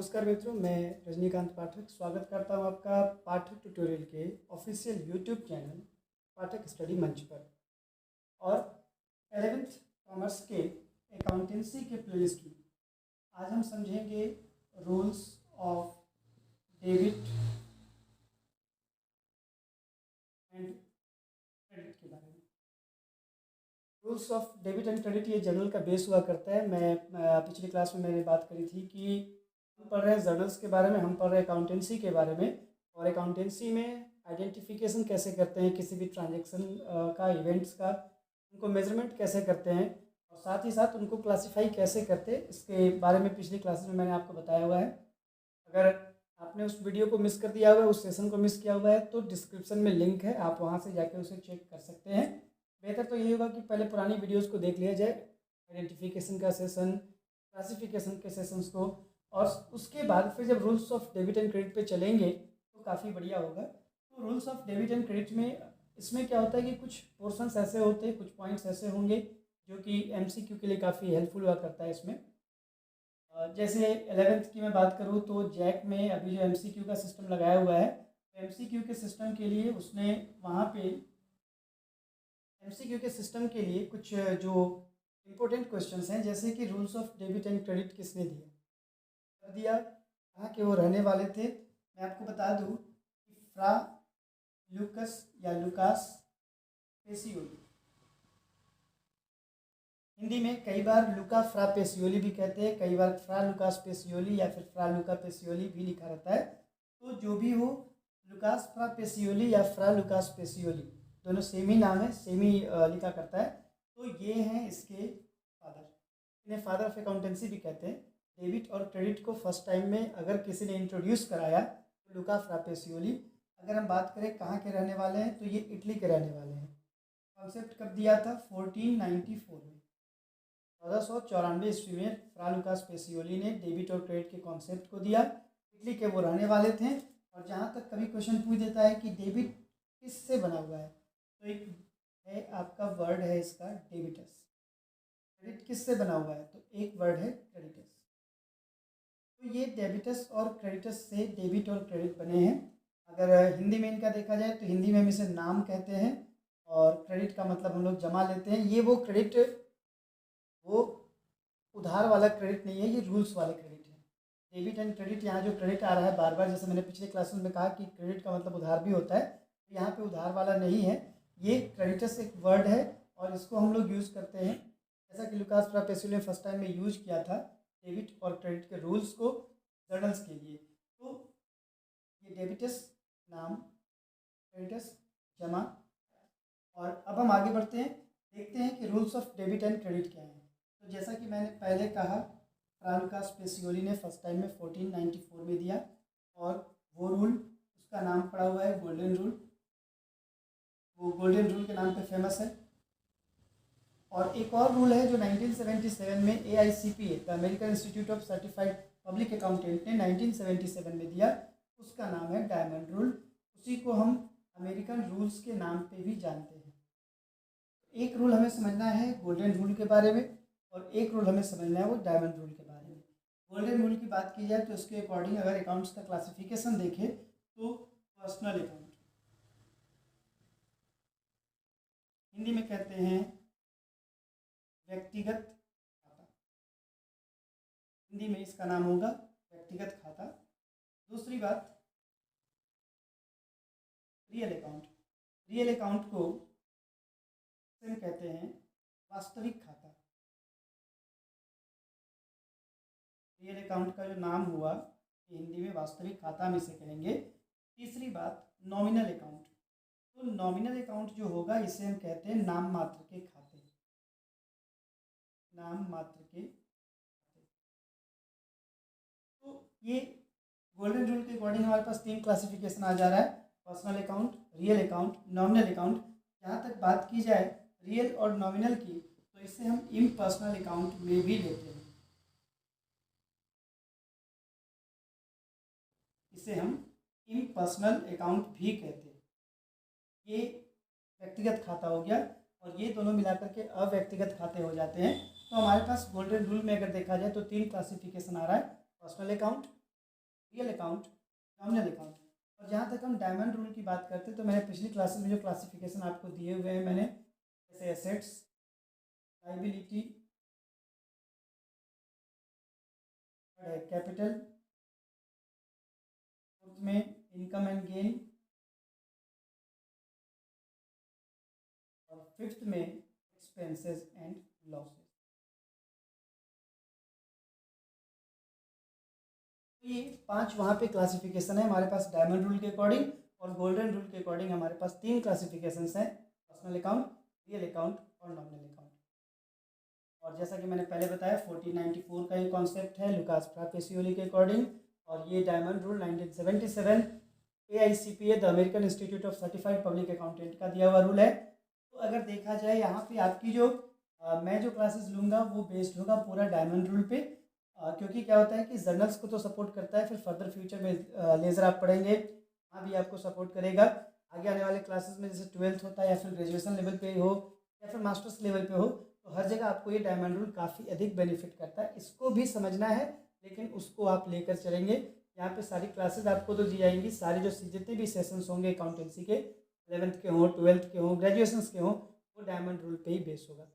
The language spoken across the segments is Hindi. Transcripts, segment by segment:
नमस्कार मित्रों, मैं रजनीकांत पाठक स्वागत करता हूं आपका पाठक ट्यूटोरियल के ऑफिशियल यूट्यूब चैनल पाठक स्टडी मंच पर। और 11th कॉमर्स के अकाउंटेंसी के प्लेलिस्ट में आज हम समझेंगे rules of debit and credit के बारे में। Rules of debit and credit ये जर्नल का बेस हुआ करता है। मैं पिछली क्लास में मैंने बात करी थी कि हम पढ़ रहे हैं जर्नल्स के बारे में, हम पढ़ रहे हैं अकाउंटेंसी के बारे में। और अकाउंटेंसी में आइडेंटिफिकेशन कैसे करते हैं किसी भी ट्रांजैक्शन का, इवेंट्स का, उनको मेजरमेंट कैसे करते हैं और साथ ही साथ उनको क्लासीफाई कैसे करते हैं, इसके बारे में पिछली क्लासेस में मैंने आपको बताया हुआ है। अगर आपने उस वीडियो को मिस कर दिया हुआ है, उस सेशन को मिस किया हुआ है, तो डिस्क्रिप्शन में लिंक है, आप वहाँ से जाकर उसे चेक कर सकते हैं। बेहतर तो यही होगा कि पहले पुरानी वीडियोस को देख लिया जाए, आइडेंटिफिकेशन का सेशन, क्लासिफिकेशन के सेशंस को, और उसके बाद फिर जब rules of debit and credit पे चलेंगे तो काफ़ी बढ़िया होगा। तो rules of debit and credit में इसमें क्या होता है कि कुछ पोर्शंस ऐसे होते हैं, कुछ पॉइंट्स ऐसे होंगे जो कि MCQ के लिए काफ़ी हेल्पफुल हुआ करता है। इसमें जैसे 11th की मैं बात करूँ तो जैक में अभी जो MCQ का सिस्टम लगाया हुआ है, तो MCQ के सिस्टम के लिए उसने वहाँ पे MCQ के सिस्टम के लिए कुछ जो इम्पोर्टेंट क्वेश्चंस हैं, जैसे कि rules of debit and credit किसने दिया, कर दिया, कहाँ के वो रहने वाले थे। मैं आपको बता दूँ कि फ्रा लूकस या लुकास पेसियोली, हिंदी में कई बार लुका फ्रा पेसियोली भी कहते हैं, कई बार फ्रा लुकास पेसियोली या फिर फ्रा लुका पेसियोली भी लिखा रहता है। तो जो भी हो, लुकास फ्रा पेसियोली या फ्रा लुकास पेसियोली दोनों सेम ही नाम है, सेम ही लिखा करता है। तो ये हैं इसके फादर, इन्हें फादर ऑफ अकाउंटेंसी भी कहते हैं। डेबिट और क्रेडिट को फर्स्ट टाइम में अगर किसी ने इंट्रोड्यूस कराया तो लुका फ्रा पेसियोली। अगर हम बात करें कहाँ के रहने वाले हैं, तो ये इटली के रहने वाले हैं। कॉन्सेप्ट कब दिया था? 1494 में, 1494 ईस्वी में फ्रा लुकास पेसियोली ने डेबिट और क्रेडिट के कॉन्सेप्ट को दिया। इटली के वो रहने वाले थे। और जहाँ तक कभी क्वेश्चन पूछ देता है कि डेबिट किससे बना हुआ है, तो एक है आपका वर्ड है इसका डेबिटस। क्रेडिट किससे बना हुआ है, तो एक वर्ड है क्रेडिटस। तो ये डेबिटस और क्रेडिटस से डेबिट और क्रेडिट बने हैं। अगर हिंदी में इनका देखा जाए तो हिंदी में हम इसे नाम कहते हैं, और क्रेडिट का मतलब हम लोग जमा लेते हैं। ये वो क्रेडिट, वो उधार वाला क्रेडिट नहीं है, ये रूल्स वाले क्रेडिट है। डेबिट एंड क्रेडिट, यहाँ जो क्रेडिट आ रहा है बार बार, जैसे मैंने पिछले क्लासेस में कहा कि क्रेडिट का मतलब उधार भी होता है, तो यहाँ पे उधार वाला नहीं है। ये क्रेडिटस एक वर्ड है और इसको हम लोग यूज़ करते हैं, जैसा कि लुकास फ्रा पेसियोली ने फर्स्ट टाइम में यूज किया था डेबिट और क्रेडिट के रूल्स को जर्नल्स के लिए। तो ये डेबिटस नाम, क्रेडिटस जमा। और अब हम आगे बढ़ते हैं, देखते हैं कि rules of debit and credit क्या है। तो जैसा कि मैंने पहले कहा, फ्रा लुकास पेसियोली ने फर्स्ट टाइम में 1494 में दिया, और वो रूल, उसका नाम पड़ा हुआ है गोल्डन रूल। वो गोल्डन रूल के नाम पे फेमस है। और एक और रूल है जो 1977 में AICPA, the American institute of certified public accountant ने 1977 में दिया, उसका नाम है डायमंड रूल। उसी को हम अमेरिकन रूल्स के नाम पे भी जानते हैं। एक रूल हमें समझना है गोल्डन रूल के बारे में, और एक रूल हमें समझना है वो डायमंड रूल के बारे में। गोल्डन रूल की बात की जाए तो उसके अकॉर्डिंग अगर अकाउंट्स का क्लासिफिकेशन देखें तो पर्सनल अकाउंट, हिंदी में कहते हैं व्यक्तिगत खाता, हिंदी में इसका नाम होगा व्यक्तिगत खाता। दूसरी बात, रियल अकाउंट, रियल अकाउंट को हम कहते हैं वास्तविक खाता। रियल अकाउंट का जो नाम हुआ, हिंदी में वास्तविक खाता हम इसे कहेंगे। तीसरी बात, नॉमिनल अकाउंट, तो नॉमिनल अकाउंट जो होगा इसे हम कहते हैं नाम मात्र के खाते, नाम मात्र के खाते। तो ये गोल्डन रूल के अकॉर्डिंग हमारे पास 3 क्लासिफिकेशन आ जा रहा है, personal account, real account, nominal account. जहाँ तक बात की जाए रियल और नॉमिनल की, तो इसे हम इम्पर्सनल अकाउंट में भी लेते हैं, इसे हम इम्पर्सनल अकाउंट भी कहते हैं। ये व्यक्तिगत खाता हो गया, और ये दोनों मिलाकर के अव्यक्तिगत खाते हो जाते हैं। तो हमारे पास गोल्डन रूल में अगर देखा जाए तो 3 क्लासिफिकेशन आ रहा है, personal account, real account, nominal account. और जहाँ तक हम डायमंड रूल की बात करते हैं तो मैंने पिछली क्लासेस में जो क्लासिफिकेशन आपको दिए हुए हैं मैंने, जैसे एसेट्स, लाइबिलिटी, कैपिटल, फोर्थ में इनकम एंड गेन, और फिफ्थ में एक्सपेंसेस एंड लॉसेस। ये 5 वहाँ पे क्लासिफिकेशन है हमारे पास डायमंड रूल के अकॉर्डिंग, और गोल्डन रूल के अकॉर्डिंग हमारे पास 3 क्लासिफिकेशन हैं, पर्सनल अकाउंट, रियल अकाउंट और नॉमिनल अकाउंट। और जैसा कि मैंने पहले बताया 1494 का ये कॉन्सेप्ट है लुकास फ्रापेसियोली के अकॉर्डिंग, और ये diamond rule 1977 AICPA the American institute of certified public accountant का दिया हुआ रूल है। तो अगर देखा जाए यहाँ पे आपकी जो मैं जो क्लासेस लूँगा वो बेस्ड होगा पूरा डायमंड रूल पे, क्योंकि क्या होता है कि जर्नल्स को तो सपोर्ट करता है, फिर फर्दर फ्यूचर में लेज़र आप पढ़ेंगे वहाँ भी आपको सपोर्ट करेगा। आगे आने वाले क्लासेस में जैसे 12th होता है या फिर ग्रेजुएशन लेवल पे हो या फिर मास्टर्स लेवल पे हो, तो हर जगह आपको ये डायमंड रूल काफ़ी अधिक बेनिफिट करता है। इसको भी समझना है, लेकिन उसको आप लेकर चलेंगे। यहाँ पे सारी क्लासेस आपको तो दी जाएंगी, सारे जो जितने भी सेशंस होंगे अकाउंटेंसी के, 11th के हों, 12th के हों, ग्रेजुएशन के हों, वो डायमंड रूल पे ही बेस होगा।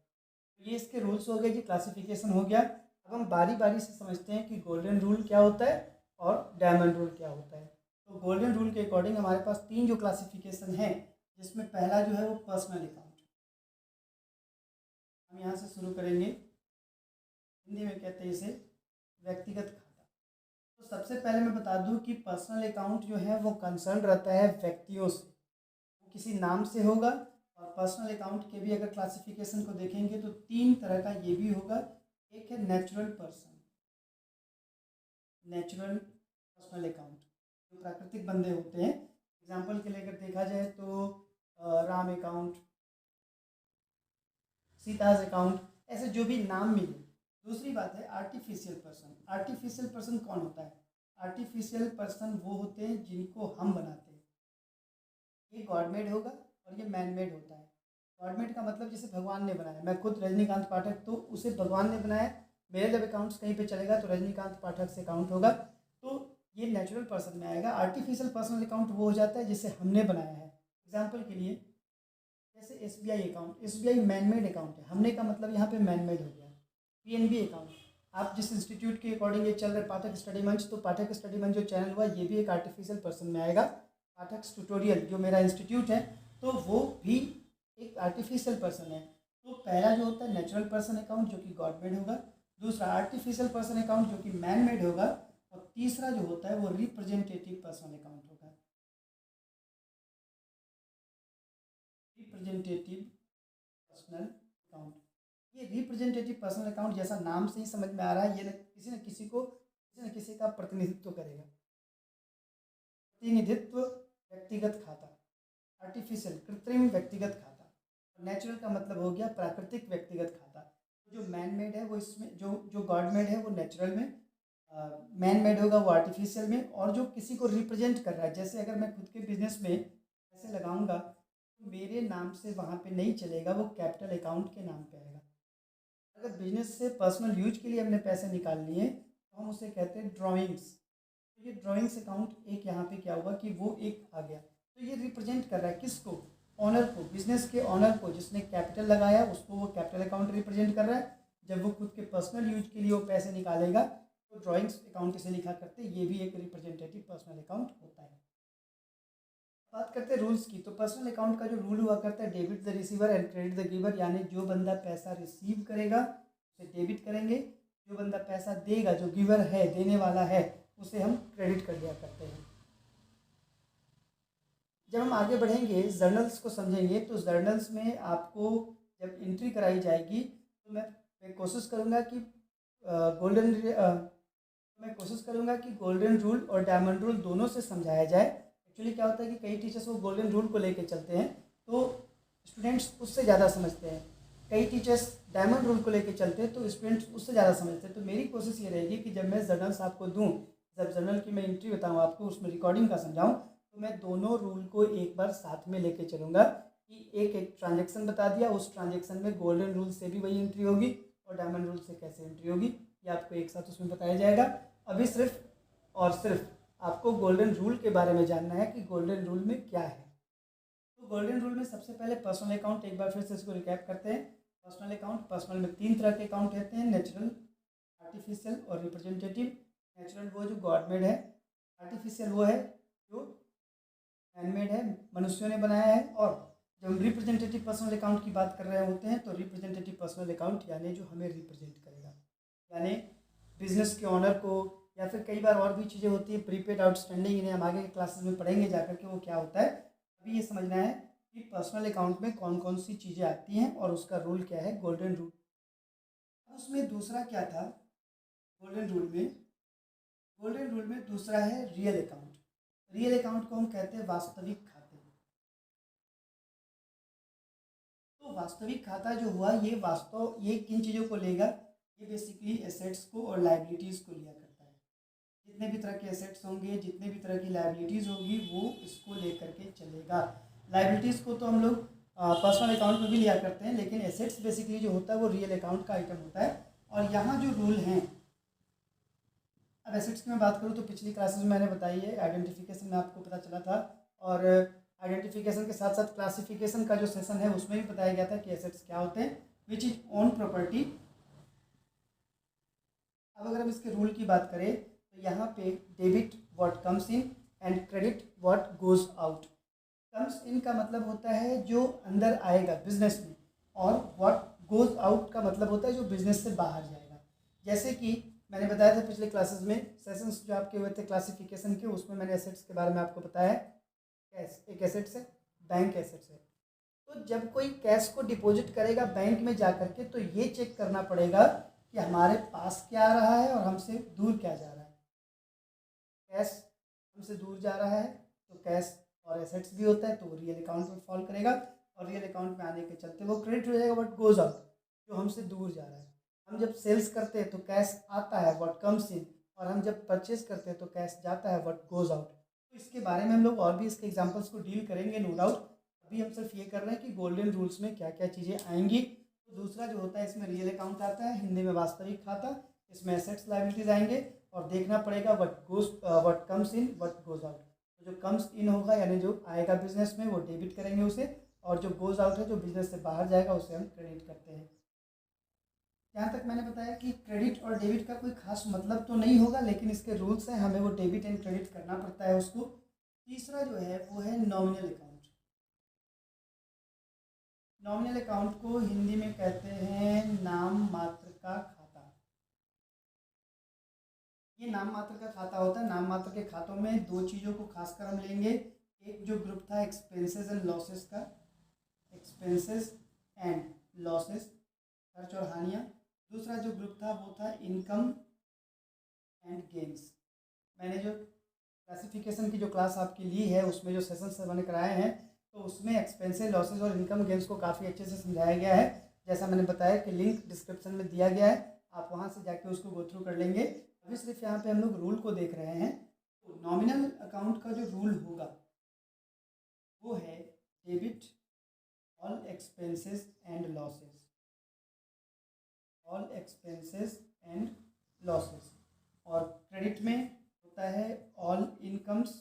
ये इसके रूल्स हो गए जी, क्लासिफिकेशन हो गया। अब हम बारी बारी से समझते हैं कि गोल्डन रूल क्या होता है और डायमंड रूल क्या होता है। तो गोल्डन रूल के अकॉर्डिंग हमारे पास 3 जो क्लासिफिकेशन है, जिसमें पहला जो है वो पर्सनल अकाउंट। हम यहाँ से शुरू करेंगे, हिंदी में कहते हैं इसे व्यक्तिगत खाता। तो सबसे पहले मैं बता दूं कि पर्सनल अकाउंट जो है वो कंसर्न रहता है व्यक्तियों से, वो किसी नाम से होगा। और पर्सनल अकाउंट के भी अगर क्लासिफिकेशन को देखेंगे तो 3 तरह का ये भी होगा। एक है natural person, natural personal account, जो प्राकृतिक बंदे होते हैं। एग्जाम्पल के लिए अगर देखा जाए तो राम अकाउंट, सीताज अकाउंट, ऐसे जो भी नाम मिले। दूसरी बात है आर्टिफिशियल पर्सन। आर्टिफिशियल पर्सन कौन होता है? आर्टिफिशियल पर्सन वो होते हैं जिनको हम बनाते हैं। ये गॉड मेड होगा और ये मैन मेड होता है। गॉड मेड का मतलब जैसे भगवान ने बनाया, मैं खुद रजनीकांत पाठक, तो उसे भगवान ने बनाया। मेरे जब अकाउंट्स कहीं पे चलेगा तो रजनीकांत पाठक से अकाउंट होगा, तो ये नेचुरल पर्सन में आएगा। आर्टिफिशियल पर्सनल अकाउंट वो हो जाता है जिसे हमने बनाया है। एग्जाम्पल के लिए जैसे SBI account, SBI manmade account है, हमने का मतलब यहाँ पे मैनमेड हो गया। PNB अकाउंट, आप जिस इंस्टीट्यूट के अकॉर्डिंग ये चल रहे पाठक स्टडी मंच, तो पाठक स्टडी मंच जो चैनल हुआ ये भी एक आर्टिफिशियल पर्सन में आएगा। पाठक ट्यूटोरियल जो मेरा इंस्टीट्यूट है तो वो भी एक आर्टिफिशियल पर्सन है। तो पहला जो होता है नेचुरल पर्सन अकाउंट जो कि गॉड मेड होगा, दूसरा आर्टिफिशियल पर्सन अकाउंट जो कि मैन मेड होगा, और तीसरा जो होता है वो रिप्रेजेंटेटिव पर्सनल अकाउंट होगा। रिप्रेजेंटेटिव पर्सनल अकाउंट, ये रिप्रेजेंटेटिव पर्सनल अकाउंट जैसा नाम से ही समझ में आ रहा है, ये किसी न किसी का प्रतिनिधित्व करेगा। प्रतिनिधित्व व्यक्तिगत खाता, आर्टिफिशियल कृत्रिम व्यक्तिगत खाता, और नेचुरल का मतलब हो गया प्राकृतिक व्यक्तिगत खाता। जो मैन मेड है वो इसमें, जो गॉड मेड है वो नेचुरल में, मैन मेड होगा वो आर्टिफिशियल में, और जो किसी को रिप्रेजेंट कर रहा है, जैसे अगर मैं खुद के बिजनेस में पैसे लगाऊंगा तो मेरे नाम से वहाँ पे नहीं चलेगा, वो कैपिटल अकाउंट के नाम पे आएगा। अगर बिजनेस से पर्सनल यूज के लिए हमने पैसे निकाल लिए तो हम उसे कहते हैं ड्राइंग्स। तो ये ड्राइंग्स अकाउंट एक यहाँ पे क्या हुआ कि वो एक आ गया। तो ये रिप्रेजेंट कर रहा है किसको? ऑनर को, बिजनेस के ऑनर को, जिसने कैपिटल लगाया उसको वो कैपिटल अकाउंट रिप्रेजेंट कर रहा है। जब वो खुद के पर्सनल यूज के लिए वो पैसे निकालेगा तो ड्राइंग्स अकाउंट इसे लिखा करते हैं, ये भी एक रिप्रेजेंटेटिव पर्सनल अकाउंट होता है। बात करते हैं रूल्स की, तो पर्सनल अकाउंट का जो रूल हुआ करता है debit the receiver and credit the giver, यानी जो बंदा पैसा रिसीव करेगा उसे डेबिट करेंगे, जो बंदा पैसा देगा, जो गिवर है, देने वाला है, उसे हम क्रेडिट कर दिया करते हैं। जब हम आगे बढ़ेंगे जर्नल्स को समझेंगे, तो जर्नल्स में आपको जब एंट्री कराई जाएगी तो मैं कोशिश करूँगा कि गोल्डन रूल और डायमंड रूल दोनों से समझाया जाए। एक्चुअली क्या होता है कि कई टीचर्स वो गोल्डन रूल को लेके चलते हैं तो स्टूडेंट्स उससे ज़्यादा समझते हैं, कई टीचर्स डायमंड रूल को लेके चलते हैं तो स्टूडेंट्स उससे ज़्यादा समझते हैं। तो मेरी कोशिश ये रहेगी कि जब मैं जर्नल्स आपको दूँ, जब जर्नल की मैं एंट्री बताऊँ आपको, उसमें रिकॉर्डिंग का समझाऊँ, तो मैं दोनों रूल को एक बार साथ में लेके चलूँगा कि एक ट्रांजेक्शन बता दिया, उस ट्रांजेक्शन में गोल्डन रूल से भी वही एंट्री होगी और डायमंड रूल से कैसे एंट्री होगी, ये आपको एक साथ उसमें बताया जाएगा। अभी सिर्फ और सिर्फ आपको गोल्डन रूल के बारे में जानना है कि गोल्डन रूल में क्या है। तो गोल्डन रूल में सबसे पहले पर्सनल अकाउंट, एक बार फिर से इसको रिकैप करते हैं। पर्सनल अकाउंट, पर्सनल में 3 तरह के अकाउंट रहते हैं, नेचुरल, आर्टिफिशियल और रिप्रेजेंटेटिव। नेचुरल वो जो गॉड मेड है, आर्टिफिशियल वो है जो हैंडमेड है, मनुष्यों ने बनाया है। और जब हम रिप्रेजेंटेटिव पर्सनल अकाउंट की बात कर रहे होते हैं तो रिप्रेजेंटेटिव पर्सनल अकाउंट यानी जो हमें रिप्रेजेंट करेगा, यानी बिजनेस के ऑनर को, या फिर कई बार और भी चीज़ें होती है प्रीपेड आउटस्टैंडिंग, इन्हें हम आगे के क्लासेस में पढ़ेंगे जाकर के वो क्या होता है। अभी ये समझना है कि पर्सनल अकाउंट में कौन कौन सी चीज़ें आती हैं और उसका रूल क्या है, गोल्डन रूल। उसमें दूसरा क्या था गोल्डन रूल में? गोल्डन रूल में दूसरा है रियल अकाउंट। रियल अकाउंट को हम कहते हैं वास्तविक खाते। तो वास्तविक खाता जो हुआ ये किन चीज़ों को लेगा? ये बेसिकली एसेट्स को और लाइबिलिटीज़ को लिया करता है। जितने भी तरह के एसेट्स होंगे, जितने भी तरह की लाइबिलिटीज़ होगी, वो इसको लेकर के चलेगा। लाइबिलिटीज़ को तो हम लोग पर्सनल अकाउंट में भी लिया करते हैं, लेकिन एसेट्स बेसिकली जो होता है वो रियल अकाउंट का आइटम होता है। और यहाँ जो रूल हैं, अब एसेट्स की मैं बात करूँ तो पिछली क्लासेस में मैंने बताई है, आइडेंटिफिकेशन में आपको पता चला था, और आइडेंटिफिकेशन के साथ साथ क्लासिफिकेशन का जो सेशन है उसमें भी बताया गया था कि एसेट्स क्या होते हैं, विच इज ओन प्रॉपर्टी। अब अगर हम इसके रूल की बात करें तो यहाँ पे debit what comes in and credit what goes out. Comes in का मतलब होता है जो अंदर आएगा बिजनेस में, और व्हाट गोज आउट का मतलब होता है जो बिजनेस से बाहर जाएगा। जैसे कि मैंने बताया था पिछले क्लासेस में, सेशंस जो आपके हुए थे क्लासिफिकेशन के, उसमें मैंने एसेट्स के बारे में आपको बताया। कैश एक एसेट्स है, बैंक एसेट्स है। तो जब कोई कैश को डिपॉजिट करेगा बैंक में जा करके, तो ये चेक करना पड़ेगा कि हमारे पास क्या आ रहा है और हमसे दूर क्या जा रहा है। कैश हमसे दूर जा रहा है तो कैश और एसेट्स भी होता है, तो वो रियल अकाउंट में फॉल करेगा, और रियल अकाउंट में आने के चलते वो क्रेडिट हो जाएगा, व्हाट गोज आउट, जो हमसे दूर जा रहा है। हम जब सेल्स करते हैं तो कैश आता है, व्हाट कम्स इन, और हम जब परचेज करते हैं तो कैश जाता है, व्हाट गोज आउट। तो इसके बारे में हम लोग और भी इसके एग्जाम्पल्स को डील करेंगे, नो डाउट। अभी हम सिर्फ ये कर रहे हैं कि गोल्डन रूल्स में क्या क्या चीज़ें आएंगी। तो दूसरा जो होता है, इसमें रियल अकाउंट आता है, हिंदी में वास्तविक खाता, इसमें एसेट्स लायबिलिटीज आएंगे, और देखना पड़ेगा what comes in what goes out. तो जो कम्स इन होगा यानी जो आएगा बिजनेस में वो डेबिट करेंगे उसे, और जो गोज आउट है जो बिजनेस से बाहर जाएगा उसे हम क्रेडिट करते हैं। यहाँ तक मैंने बताया कि क्रेडिट और डेबिट का कोई खास मतलब तो नहीं होगा, लेकिन इसके रूल्स हैं, हमें वो डेबिट एंड क्रेडिट करना पड़ता है उसको। तीसरा जो है वो है नॉमिनल अकाउंट। नॉमिनल अकाउंट को हिंदी में कहते हैं नाम मात्र का खाता। ये नाम मात्र का खाता होता है। नाम मात्र के खातों में दो चीज़ों को खासकर हम लेंगे। एक जो ग्रुप था एक्सपेंसेस एंड लॉसेस का, एक्सपेंसेस एंड लॉसेस, खर्च और हानियाँ। दूसरा जो ग्रुप था वो था इनकम एंड गेन्स। मैंने जो क्लासिफिकेशन की जो क्लास आपकी ली है उसमें जो सेशंस मैंने कराए हैं, तो उसमें एक्सपेंसेस, लॉसेस और इनकम गेन्स को काफ़ी अच्छे से समझाया गया है। जैसा मैंने बताया कि लिंक डिस्क्रिप्शन में दिया गया है, आप वहाँ से जाके उसको गो थ्रू कर लेंगे। अभी सिर्फ यहाँ पे हम लोग रूल को देख रहे हैं। तो नॉमिनल अकाउंट का जो रूल होगा वो है debit all expenses and losses, all expenses and losses. और क्रेडिट में होता है ऑल इनकम्स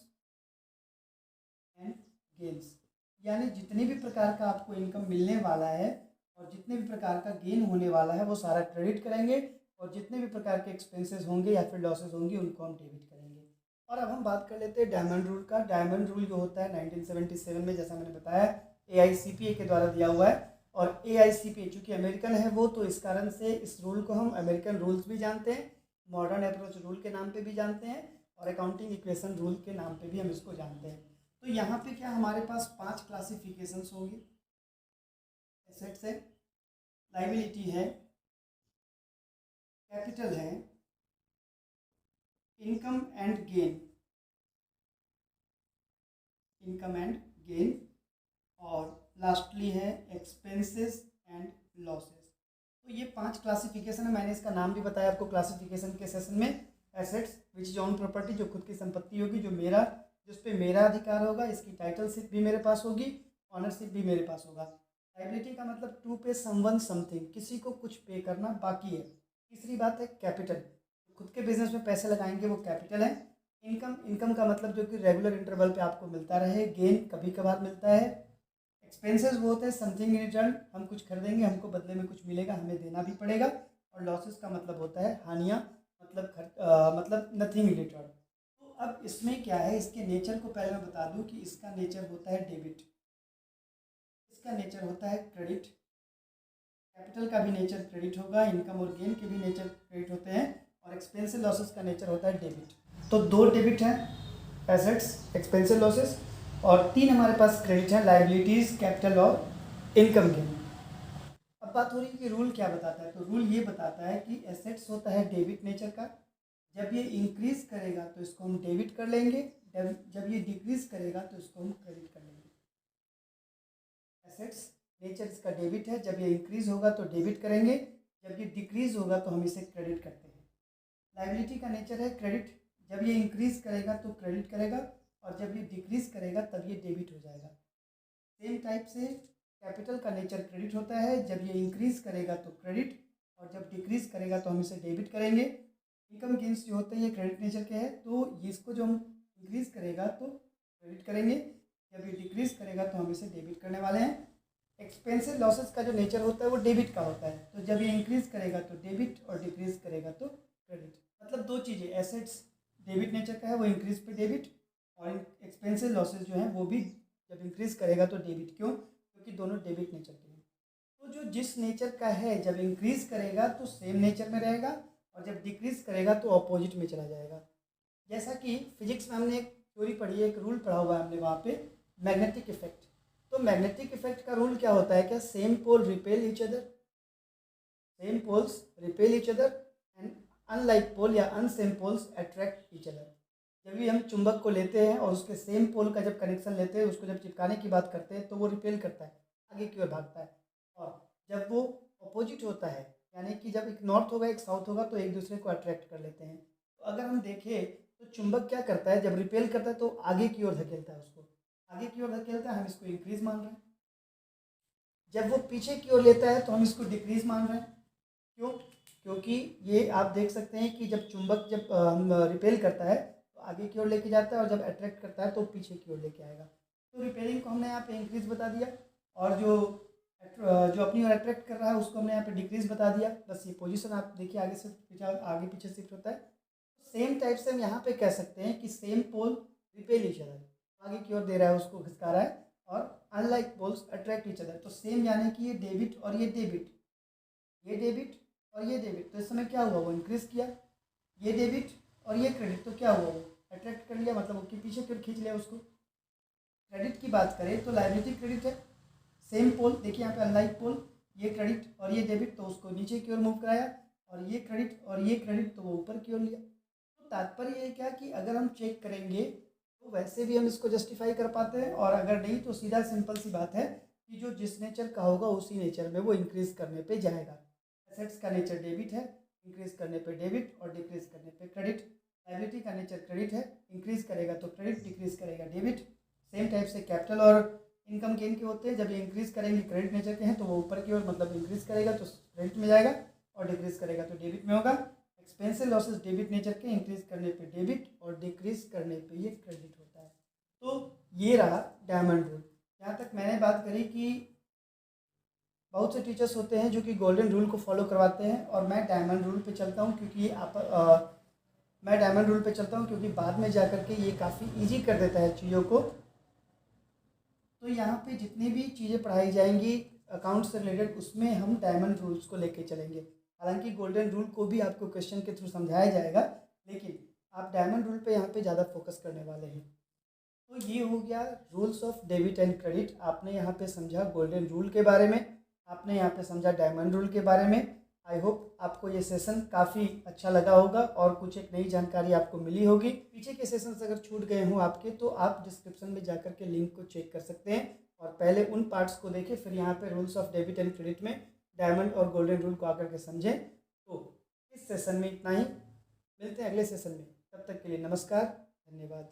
एंड गेन्स, यानी जितने भी प्रकार का आपको इनकम मिलने वाला है और जितने भी प्रकार का गेन होने वाला है वो सारा क्रेडिट करेंगे, और जितने भी प्रकार के एक्सपेंसेस होंगे या फिर लॉसेस होंगी उनको हम डेबिट करेंगे। और अब हम बात कर लेते हैं डायमंड रूल का। डायमंड रूल जो होता है 1977 में, जैसा मैंने बताया, AICPA के द्वारा दिया हुआ है। और AICPA चूँकि अमेरिकन है वो, तो इस कारण से इस रूल को हम अमेरिकन रूल्स भी जानते हैं, मॉडर्न अप्रोच रूल के नाम पे भी जानते हैं, और अकाउंटिंग इक्वेशन रूल के नाम पे भी हम इसको जानते हैं। तो यहाँ पे क्या हमारे पास 5 क्लासिफिकेशंस होंगे। एसेट्स है, लाइबिलिटी है, कैपिटल है, income and gain, income and gain, और लास्टली है एक्सपेंसेस एंड लॉसेस। तो ये 5 क्लासिफिकेशन है। मैंने इसका नाम भी बताया आपको क्लासिफिकेशन के सेशन में। Assets which is own property, जो खुद की संपत्ति होगी, जो मेरा, जिस पे मेरा अधिकार होगा, इसकी टाइटलशिप भी मेरे पास होगी, ऑनरशिप भी मेरे पास होगा। लायबिलिटी का मतलब टू पे समवन समथिंग, किसी को कुछ पे करना बाकी है। तीसरी बात है कैपिटल, खुद के बिजनेस में पैसे लगाएंगे वो कैपिटल है। इनकम का मतलब जो कि रेगुलर इंटरवल पे आपको मिलता रहे। गेन कभी कभार मिलता है। एक्सपेंसेस वो होते हैं समथिंग इन रिटर्न, हम कुछ खरीदेंगे, हमको बदले में कुछ मिलेगा, हमें देना भी पड़ेगा। और लॉसेस का मतलब होता है हानियाँ, मतलब नथिंग इन रिटर्न। तो अब इसमें क्या है, इसके नेचर को पहले मैं बता दूं कि इसका नेचर होता है डेबिट, इसका नेचर होता है क्रेडिट। कैपिटल का भी नेचर क्रेडिट होगा, इनकम और गेन के भी नेचर क्रेडिट होते हैं, और एक्सपेंसिव लॉसेस का नेचर होता है डेबिट। तो 2 डेबिट हैं, एसेट्स, एक्सपेंसिव लॉसेस, और 3 हमारे पास क्रेडिट हैं, लाइबिलिटीज़, कैपिटल और इनकम गेन। अब बात हो रही है कि रूल क्या बताता है। तो रूल ये बताता है कि एसेट्स होता है डेबिट नेचर का, जब ये इंक्रीज करेगा तो इसको हम डेबिट कर लेंगे, जब ये डिक्रीज करेगा तो इसको हम क्रेडिट कर लेंगे। एसेट्स नेचर इसका डेबिट है, जब ये इंक्रीज होगा तो डेबिट करेंगे, जब ये डिक्रीज होगा तो हम इसे क्रेडिट करते हैं। लाइबिलिटी का नेचर है क्रेडिट, जब ये इंक्रीज करेगा तो क्रेडिट करेगा, और जब ये डिक्रीज करेगा तब ये डेबिट हो जाएगा। सेम टाइप से कैपिटल का नेचर क्रेडिट होता है, जब ये इंक्रीज करेगा तो क्रेडिट, और जब डिक्रीज करेगा तो हम इसे डेबिट करेंगे। इनकम गेन्स जो होते हैं ये क्रेडिट नेचर के हैं, तो इसको जो हम इंक्रीज करेगा तो क्रेडिट करेंगे, जब ये डिक्रीज करेगा तो हम इसे डेबिट करने वाले हैं। एक्सपेंसिव लॉसेस का जो नेचर होता है वो डेबिट का होता है, तो जब ये इंक्रीज करेगा तो डेबिट और डिक्रीज करेगा तो क्रेडिट। मतलब 2 चीज़ें, एसेट्स डेबिट नेचर का है वो इंक्रीज पे डेबिट, और एक्सपेंसिव लॉसेस जो हैं वो भी जब इंक्रीज करेगा तो डेबिट। क्यों? क्योंकि दोनों डेबिट नेचर के हैं। तो जो जिस नेचर का है जब इंक्रीज करेगा तो सेम नेचर में रहेगा, और जब डिक्रीज करेगा तो अपोजिट में चला जाएगा। जैसा कि फिजिक्स में हमने एक थ्योरी पढ़ी है, एक रूल पढ़ा हुआ है हमने वहाँ पे, मैग्नेटिक इफेक्ट। तो मैग्नेटिक इफेक्ट का रूल क्या होता है, क्या same pole repel each other, same poles repel each other, and unlike pole या unsame poles attract each other. जब भी हम चुंबक को लेते हैं और उसके सेम पोल का जब कनेक्शन लेते हैं, उसको जब चिपकाने की बात करते हैं तो वो रिपेल करता है, आगे की ओर भागता है। और जब वो अपोजिट होता है, यानी कि जब एक नॉर्थ होगा एक साउथ होगा, तो एक दूसरे को अट्रैक्ट कर लेते हैं। तो अगर हम देखें तो चुंबक क्या करता है, जब रिपेल करता है तो आगे की ओर धकेलता है, उसको आगे की ओर धकेलता है, हम इसको इंक्रीज मान रहे हैं। जब वो पीछे की ओर लेता है तो हम इसको डिक्रीज मान रहे हैं। क्यों? क्योंकि ये आप देख सकते हैं कि जब चुंबक जब हम रिपेल करता है तो आगे की ओर लेके जाता है, और जब अट्रैक्ट करता है तो पीछे की ओर लेके आएगा। तो रिपेलिंग को हमने यहाँ पे इंक्रीज बता दिया, और जो अपनी ओर अट्रैक्ट कर रहा है उसको हमने यहाँ पे डिक्रीज बता दिया। बस ये पोजीशन आप देखिए, आगे पीछे शिफ्ट होता है। सेम टाइप से हम यहाँ पे कह सकते हैं कि same pole repel each other, आगे की ओर दे रहा है, उसको खिसका रहा है, और unlike poles attract each other. तो सेम यानी कि ये डेबिट और ये डेबिट, ये डेबिट और ये डेबिट, तो इस समय क्या हुआ, वो इंक्रीज किया। ये डेबिट और ये क्रेडिट, तो क्या हुआ, वो अट्रैक्ट कर लिया, मतलब उसके पीछे फिर खींच लिया उसको। क्रेडिट की बात करें तो लायबिलिटी क्रेडिट है, सेम पोल, देखिए यहाँ पे अनलाइक पोल, ये क्रेडिट और ये डेबिट, तो उसको नीचे की ओर मूव कराया, और ये क्रेडिट और ये क्रेडिट तो वो ऊपर की ओर लिया। तो तात्पर्य ये क्या कि अगर हम चेक करेंगे तो वैसे भी हम इसको जस्टिफाई कर पाते हैं, और अगर नहीं तो सीधा सिंपल सी बात है कि जो जिस नेचर का होगा उसी नेचर में वो इंक्रीज करने पे जाएगा। एसेट्स का नेचर डेबिट है, इंक्रीज करने पे डेबिट और डिक्रीज करने पे क्रेडिट। लायबिलिटी का नेचर क्रेडिट है, इंक्रीज करेगा तो क्रेडिट, डिक्रीज करेगा डेबिट। सेम टाइप से कैपिटल और इनकम गेन के होते हैं, जब ये इंक्रीज करेंगे क्रेडिट नेचर के हैं तो वो ऊपर की ओर, मतलब इंक्रीज करेगा तो क्रेडिट में जाएगा, और डिक्रीज करेगा तो डेबिट में होगा। एक्सपेंसिव लॉसेस डेबिट नेचर के, इंक्रीज करने पे डेबिट और डिक्रीज करने पे ये क्रेडिट होता है। तो ये रहा डायमंड रूल। यहाँ तक मैंने बात करी कि बहुत से टीचर्स होते हैं जो कि गोल्डन रूल को फॉलो करवाते हैं, और मैं डायमंड रूल पे चलता हूँ, क्योंकि मैं डायमंड रूल पे चलता हूँ क्योंकि बाद में जाकर के ये काफ़ी इजी कर देता है चीज़ों को। तो यहाँ पे जितनी भी चीज़ें पढ़ाई जाएंगी अकाउंट से रिलेटेड, उसमें हम डायमंड रूल्स को लेके चलेंगे। हालांकि गोल्डन रूल को भी आपको क्वेश्चन के थ्रू समझाया जाएगा, लेकिन आप डायमंड रूल पे यहाँ पे ज़्यादा फोकस करने वाले हैं। तो ये हो गया rules of debit and credit. आपने यहाँ पे समझा गोल्डन रूल के बारे में, आपने यहाँ पे समझा डायमंड रूल के बारे में। आई होप आपको ये सेशन काफ़ी अच्छा लगा होगा और कुछ एक नई जानकारी आपको मिली होगी। पीछे के सेशंस अगर छूट गए हों आपके, तो आप डिस्क्रिप्शन में जाकर के लिंक को चेक कर सकते हैं, और पहले उन पार्ट्स को देखें, फिर यहाँ पे rules of debit and credit में डायमंड और गोल्डन रूल को आकर के समझें। तो इस सेशन में इतना ही, मिलते हैं अगले सेशन में, तब तक के लिए नमस्कार, धन्यवाद।